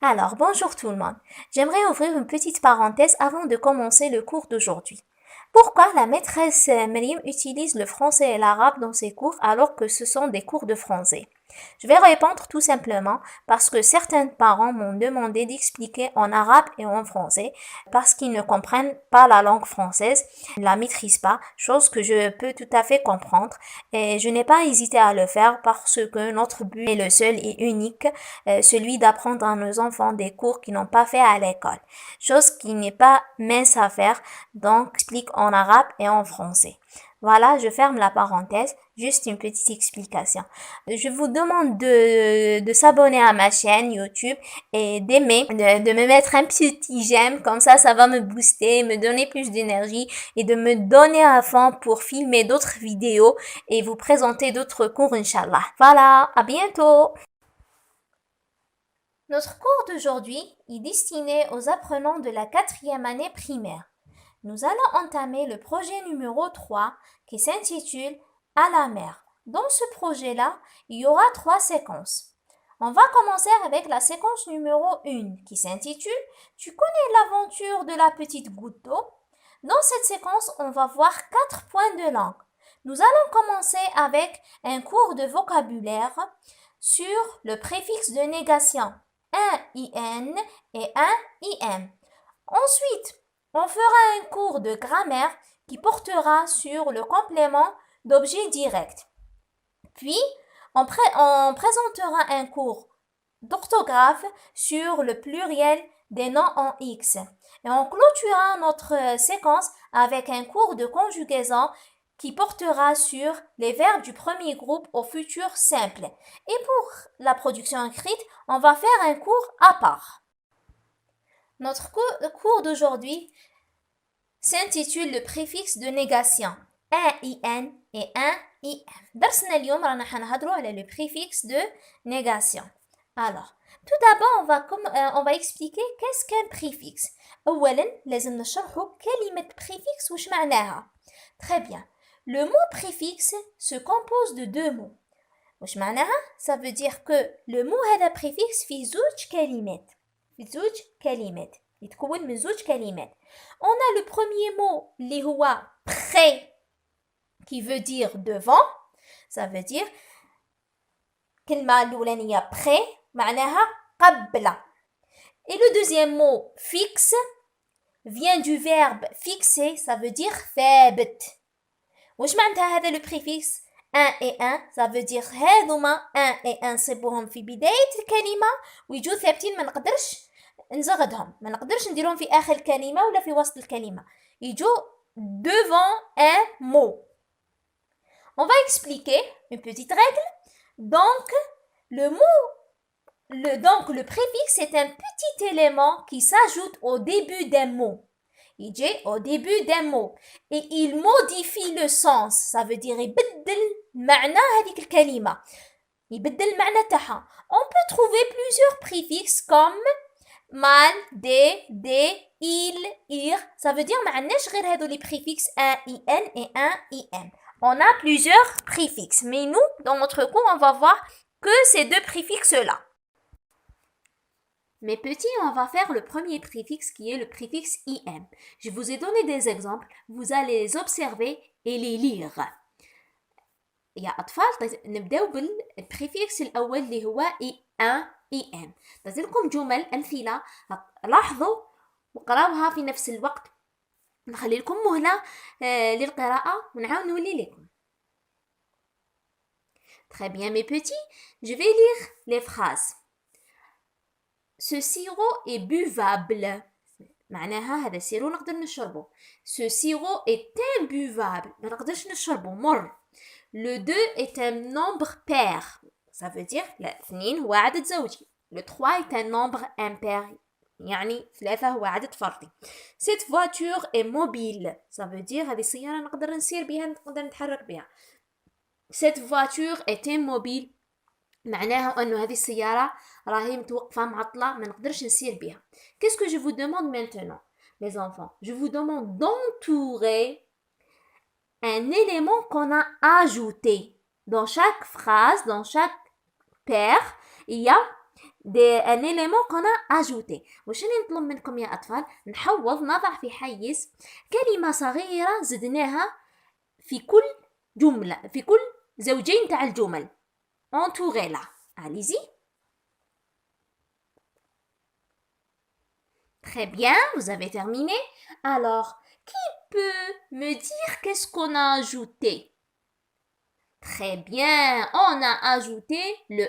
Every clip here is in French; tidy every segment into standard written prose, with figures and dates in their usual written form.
Alors, bonjour tout le monde. J'aimerais ouvrir une petite parenthèse avant de commencer le cours d'aujourd'hui. Pourquoi la maîtresse Miriam utilise le français et l'arabe dans ses cours alors que ce sont des cours de français? Je vais répondre tout simplement parce que certains parents m'ont demandé d'expliquer en arabe et en français parce qu'ils ne comprennent pas la langue française, ils ne la maîtrisent pas, chose que je peux tout à fait comprendre et je n'ai pas hésité à le faire parce que notre but est le seul et unique, celui d'apprendre à nos enfants des cours qu'ils n'ont pas fait à l'école, chose qui n'est pas mince à faire, donc j'explique en arabe et en français. Voilà, je ferme la parenthèse, juste une petite explication. Je vous demande de s'abonner à ma chaîne YouTube et d'aimer, de me mettre un petit j'aime, comme ça va me booster, me donner plus d'énergie et de me donner à fond pour filmer d'autres vidéos et vous présenter d'autres cours, Inch'Allah. Voilà, à bientôt! Notre cours d'aujourd'hui est destiné aux apprenants de la 4e année primaire. Nous allons entamer le projet numéro 3 qui s'intitule À la mer. Dans ce projet-là, il y aura 3 séquences. On va commencer avec la séquence numéro 1 qui s'intitule Tu connais l'aventure de la petite goutte d'eau? Dans cette séquence, on va voir 4 points de langue. Nous allons commencer avec un cours de vocabulaire sur le préfixe de négation un IN et un IM. Ensuite, on fera un cours de grammaire qui portera sur le complément d'objet direct. Puis, on présentera un cours d'orthographe sur le pluriel des noms en X. Et on clôturera notre séquence avec un cours de conjugaison qui portera sur les verbes du premier groupe au futur simple. Et pour la production écrite, on va faire un cours à part. Notre cours d'aujourd'hui s'intitule le préfixe de négation. Un IN et un IM. درسنا اليوم رانا حنهضروا على le préfixe de négation. Alors, tout d'abord on va expliquer qu'est-ce qu'un préfixe. أولاً لازم نشرحوا كلمة préfixe وش معناها. Très bien. Le mot préfixe se compose de 2 mots. وش معناها؟ Ça veut dire que le mot هذا préfixe في زوج كلمات. في زوج كلمات. يتكون من زوج كلمات. On a le premier mot اللي هو près qui veut dire devant. Ça veut dire كلمة الأولانية près معناها قبل. Et le deuxième mot fixe vient du verbe fixer. Ça veut dire ثابت. وش معناتها هذا le préfixe 1 et 1 ça veut dire هذوما 1 et 1 نصيبوهم في بداية الكلمة ويجوا ثابتين ما نقدرش نزغدهم ما نقدرش نديرهم في آخر الكلمة ولا في وسط الكلمة يجوا devant un mot. On va expliquer une petite règle. Donc le préfixe est un petit élément qui s'ajoute au début d'un mot. يجي au début d'un mot et il modifie le sens. Ça veut dire يبدل معنى هذيك الكلمة يبدل المعنى تاعها. On peut trouver plusieurs préfixes comme mal, des, il, ir. Ça veut dire ما عندناش غير هذو les préfixes un IN et un IM. On a plusieurs préfixes mais nous dans notre cours on va voir que ces 2 préfixes là. Mes petits, on va faire le premier préfixe qui est le préfixe IM. Je vous ai donné des exemples, vous allez les observer et les lire. يا أطفال نبداو بالبريفيكس الأول اللي هو I1 IM. نزلكم جمل أمثلة لاحظوا وقراوها في نفس الوقت. نخلي لكم مهلة للقراءة ونعاود نولي لكم. Très bien mes petits, je vais lire les phrases. Ce sirop est buvable. معناها هذا السيرو نقدر نشربه. Ce sirop est imbuvable. ما نقدرش نشربه مر. Le 2 est un nombre pair. Ça veut dire لا 2 هو عدد زوجي. Le 3 est un nombre impair. يعني 3 هو عدد فردي. Cette voiture est mobile. Ça veut dire هذه السيارة نقدر نسير بها نقدر نتحرك بها. Cette voiture est immobile. معناها أنه هذه السيارة راهي متوقفة معطلة ما نقدرش نسير بها. Qu'est-ce que je vous demande maintenant, les enfants? Je vous demande d'entourer un élément qu'on a ajouté. Dans chaque phrase, dans chaque paire, il y a un élément qu'on a ajouté. واش اللي نطلب منكم يا أطفال؟ نحوض نضع في حيز كلمة صغيرة زدناها في كل جملة في كل زوجين تاع الجمل. Entourez là. Allez-y. Très bien, vous avez terminé. Alors, qui peut me dire qu'est-ce qu'on a ajouté? Très bien, on a ajouté le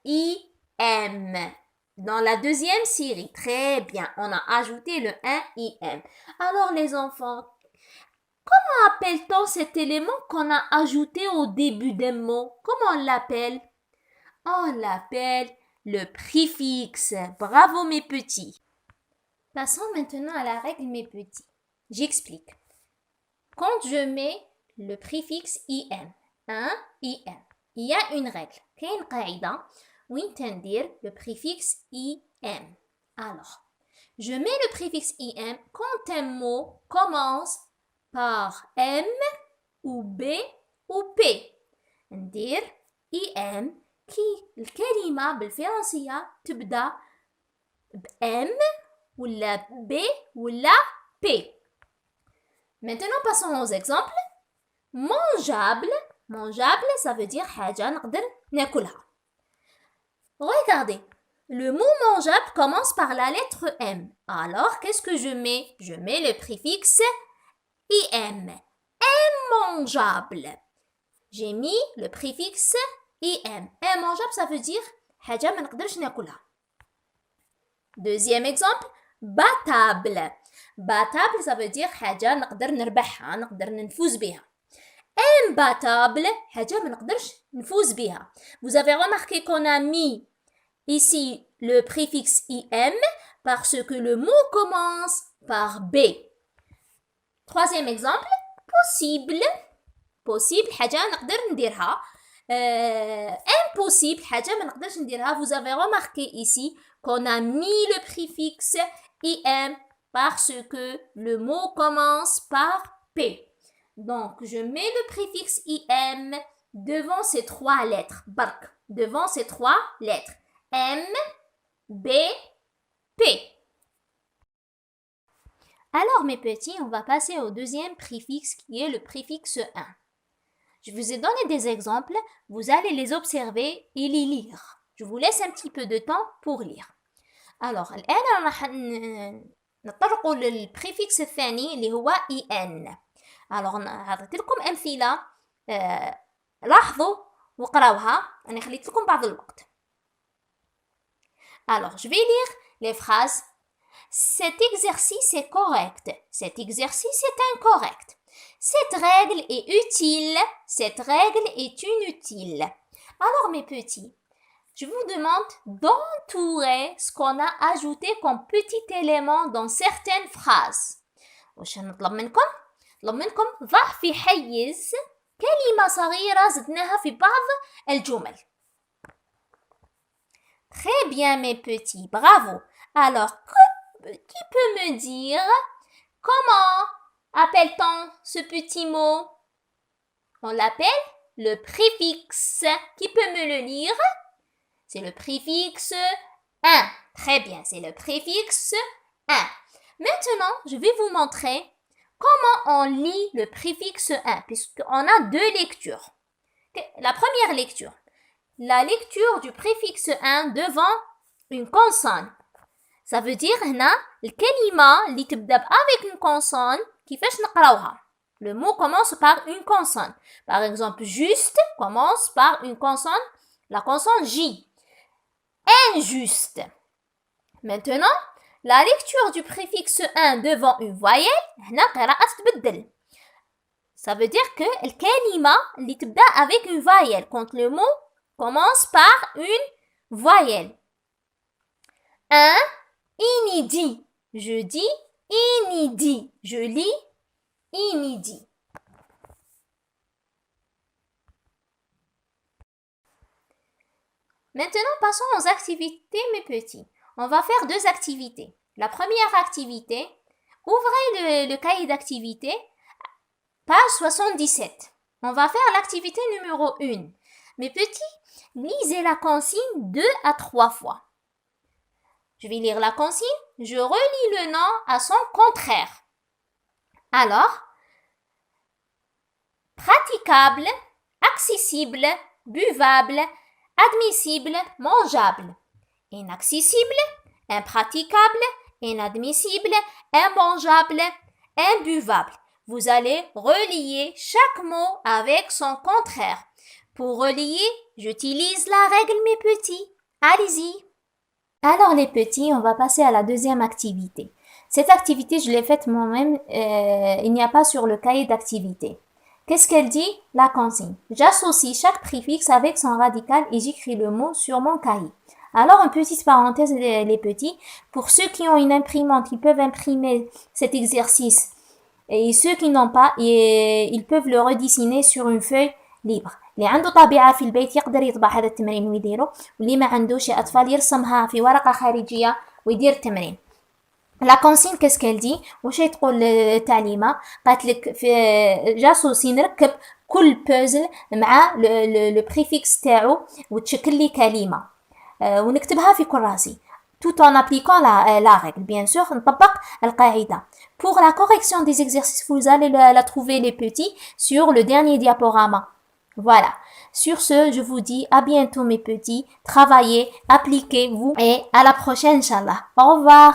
IM dans la deuxième série. Très bien, on a ajouté le IM. Alors les enfants, comment appelle-t-on cet élément qu'on a ajouté au début d'un mot? Comment on l'appelle? On l'appelle le préfixe. Bravo mes petits. Passons maintenant à la règle mes petits. J'explique. Quand je mets le préfixe IM, un IM, il y a une règle. كاين قاعدة وين تندير le préfixe IM. Alors, je mets le préfixe IM quand un mot commence par M ou B ou P. ندير IM كي الكلمة بالفرنسية تبدأ بM ولا B ولا P. Maintenant, passons aux exemples. Mangeable. Mangeable, ça veut dire حاجة نقدر ناكلها. Regardez, le mot mangeable commence par la lettre M. Alors, qu'est-ce que je mets? Je mets le préfixe IM. Immangeable. J'ai mis le préfixe IM. Immangeable, ça veut dire حاجة ما نقدرش ناكلها. Deuxième exemple, battable. Battable, ça veut dire حاجة نقدر نربحها نقدر نفوز بها. Imbattable, حاجة ما نقدرش نفوز بها. Vous avez remarqué qu'on a mis ici le préfixe IM parce que le mot commence par B. Troisième exemple, possible. Possible, حاجة نقدر نديرها. Impossible, حاجة ما نقدرش نديرها. Vous avez remarqué ici qu'on a mis le préfixe IM parce que le mot commence par P. Donc, je mets le préfixe IM devant ces trois lettres. Bark. Devant ces trois lettres. M, B, P. Alors, mes petits, on va passer au deuxième préfixe qui est le préfixe 1. Je vous ai donné des exemples. Vous allez les observer et les lire. Je vous laisse un petit peu de temps pour lire. Alors, الآن راح نطرقوا للبريفيكس الثاني اللي هو IN. Alors, عطيت لكم أمثلة لاحظوا وقراوها. أنا خليت لكم بعض الوقت. Alors, je vais lire les phrases. Cet exercice est correct. Cet exercice est incorrect. Cette règle est utile. Cette règle est inutile. Alors, mes petits, je vous demande d'entourer ce qu'on a ajouté comme petit élément dans certaines phrases. واش نطلب منكم؟ نطلب منكم ضع في حيز كلمة صغيرة زدناها في بعض الجمل. Très bien mes petits, bravo. Alors, qui peut me dire comment appelle-t-on ce petit mot? On l'appelle le préfixe. Qui peut me le lire? C'est le préfixe 1. Très bien, c'est le préfixe 1. Maintenant, je vais vous montrer comment on lit le préfixe 1, puisqu'on a deux lectures. La première lecture, la lecture du préfixe 1 devant une consonne. Ça veut dire هنا الكلمة اللي تبدأ avec une consonne كيفاش نقراوها. Le mot commence par une consonne. Par exemple, juste commence par une consonne, la consonne J. Injuste. Maintenant, la lecture du préfixe 1 devant une voyelle, هنا قراءة تبدل. Ça veut dire que الكلمة اللي تبدأ avec une voyelle quand le mot commence par une voyelle. Un inédit. Je dis inédit. Je lis inédit. Maintenant, passons aux activités, mes petits. On va faire deux activités. La première activité, ouvrez le cahier d'activité, page 77. On va faire l'activité numéro 1. Mes petits, lisez la consigne 2 à 3 fois. Je vais lire la consigne. Je relis le nom à son contraire. Alors, praticable, accessible, buvable, admissible, mangeable. Inaccessible, impraticable, inadmissible, immangeable, imbuvable. Vous allez relier chaque mot avec son contraire. Pour relier, j'utilise la règle, mes petits. Allez-y. Alors les petits, on va passer à la deuxième activité. Cette activité, je l'ai faite moi-même, il n'y a pas sur le cahier d'activité. Qu'est-ce qu'elle dit? La consigne. J'associe chaque préfixe avec son radical et j'écris le mot sur mon cahier. Alors, une petite parenthèse, les petits. Pour ceux qui ont une imprimante, ils peuvent imprimer cet exercice. Et ceux qui n'ont pas, ils peuvent le redessiner sur une feuille libre. اللي عنده طابعة في البيت يقدر يطبع هذا التمرين ويديره، واللي ما عندوش يا أطفال يرسمها في ورقة خارجية ويدير التمرين. La consigne, qu'est-ce qu'elle dit؟ وش تقول التعليمة؟ قالت لك في جاسوسي نركب كل بوزل مع لو بريفيكس تاعو وتشكل لي كلمة ونكتبها في كراسي tout en appliquant la règle. Bien sûr, نطبق القاعدة. Pour la correction des exercices, vous allez la trouver les petits sur le dernier diaporama. Voilà. Sur ce, je vous dis à bientôt mes petits. Travaillez, appliquez-vous et à la prochaine, Inch'Allah. Au revoir.